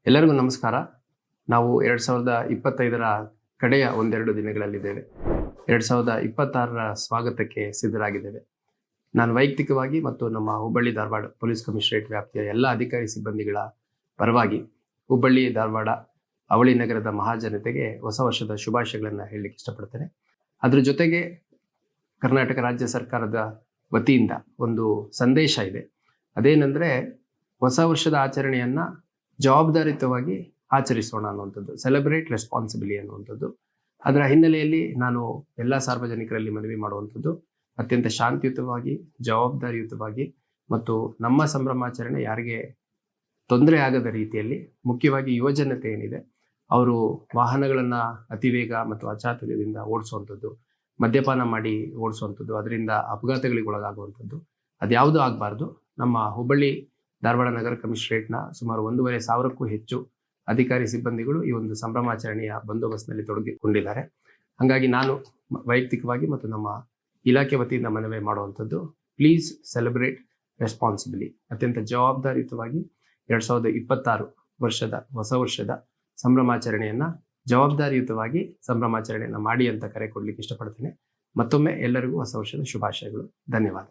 ಎಲ್ಲರಿಗೂ ನಮಸ್ಕಾರ. ನಾವು 2025ರ ಕಡೆಯ ಒಂದೆರಡು ದಿನಗಳಲ್ಲಿದ್ದೇವೆ. 2026ರ ಸ್ವಾಗತಕ್ಕೆ ಸಿದ್ಧರಾಗಿದ್ದೇವೆ. ನಾನು ವೈಯಕ್ತಿಕವಾಗಿ ಮತ್ತು ನಮ್ಮ ಹುಬ್ಬಳ್ಳಿ ಧಾರವಾಡ ಪೊಲೀಸ್ ಕಮಿಷನರೇಟ್ ವ್ಯಾಪ್ತಿಯ ಎಲ್ಲ ಅಧಿಕಾರಿ ಸಿಬ್ಬಂದಿಗಳ ಪರವಾಗಿ ಹುಬ್ಬಳ್ಳಿ ಧಾರವಾಡ ಅವಳಿ ನಗರದ ಮಹಾಜನತೆಗೆ ಹೊಸ ವರ್ಷದ ಶುಭಾಶಯಗಳನ್ನು ಹೇಳಲಿಕ್ಕೆ ಇಷ್ಟಪಡ್ತೇನೆ. ಅದ್ರ ಜೊತೆಗೆ ಕರ್ನಾಟಕ ರಾಜ್ಯ ಸರ್ಕಾರದ ವತಿಯಿಂದ ಒಂದು ಸಂದೇಶ ಇದೆ. ಅದೇನೆಂದರೆ, ಹೊಸ ವರ್ಷದ ಆಚರಣೆಯನ್ನ ಜವಾಬ್ದಾರಿಯುತವಾಗಿ ಆಚರಿಸೋಣ ಅನ್ನುವಂಥದ್ದು, ಸೆಲೆಬ್ರೇಟ್ ರೆಸ್ಪಾನ್ಸಿಬಿಲಿ ಅನ್ನುವಂಥದ್ದು. ಅದರ ಹಿನ್ನೆಲೆಯಲ್ಲಿ ನಾನು ಎಲ್ಲ ಸಾರ್ವಜನಿಕರಲ್ಲಿ ಮನವಿ ಮಾಡುವಂಥದ್ದು, ಅತ್ಯಂತ ಶಾಂತಿಯುತವಾಗಿ, ಜವಾಬ್ದಾರಿಯುತವಾಗಿ ಮತ್ತು ನಮ್ಮ ಸಂಭ್ರಮಾಚರಣೆ ಯಾರಿಗೆ ತೊಂದರೆ ಆಗದ ರೀತಿಯಲ್ಲಿ, ಮುಖ್ಯವಾಗಿ ಯುವಜನತೆ ಏನಿದೆ ಅವರು ವಾಹನಗಳನ್ನು ಅತಿವೇಗ ಮತ್ತು ಅಚಾತುರ್ಯದಿಂದ ಓಡಿಸುವಂಥದ್ದು, ಮದ್ಯಪಾನ ಮಾಡಿ ಓಡಿಸುವಂಥದ್ದು, ಅದರಿಂದ ಅಪಘಾತಗಳಿಗೆ ಒಳಗಾಗುವಂಥದ್ದು ಅದ್ಯಾವುದೂ ಆಗಬಾರ್ದು. ನಮ್ಮ ಹುಬ್ಬಳ್ಳಿ ಧಾರವಾಡ ನಗರ ಕಮಿಷನರೇಟ್ನ ಸುಮಾರು 1,500ಕ್ಕೂ ಹೆಚ್ಚು ಅಧಿಕಾರಿ ಸಿಬ್ಬಂದಿಗಳು ಈ ಒಂದು ಸಂಭ್ರಮಾಚರಣೆಯ ಬಂದೋಬಸ್ತ್ನಲ್ಲಿ ತೊಡಗಿಕೊಂಡಿದ್ದಾರೆ. ಹಾಗಾಗಿ ನಾನು ವೈಯಕ್ತಿಕವಾಗಿ ಮತ್ತು ನಮ್ಮ ಇಲಾಖೆ ವತಿಯಿಂದ ಮನವಿ ಮಾಡುವಂಥದ್ದು, ಪ್ಲೀಸ್ ಸೆಲೆಬ್ರೇಟ್ ರೆಸ್ಪಾನ್ಸಿಬಿಲಿ. ಅತ್ಯಂತ ಜವಾಬ್ದಾರಿಯುತವಾಗಿ 2026 ವರ್ಷದ ಹೊಸ ವರ್ಷದ ಸಂಭ್ರಮಾಚರಣೆಯನ್ನ ಜವಾಬ್ದಾರಿಯುತವಾಗಿ ಸಂಭ್ರಮಾಚರಣೆಯನ್ನ ಮಾಡಿ ಅಂತ ಕರೆ ಕೊಡ್ಲಿಕ್ಕೆ ಇಷ್ಟಪಡ್ತೇನೆ. ಮತ್ತೊಮ್ಮೆ ಎಲ್ಲರಿಗೂ ಹೊಸ ವರ್ಷದ ಶುಭಾಶಯಗಳು. ಧನ್ಯವಾದ.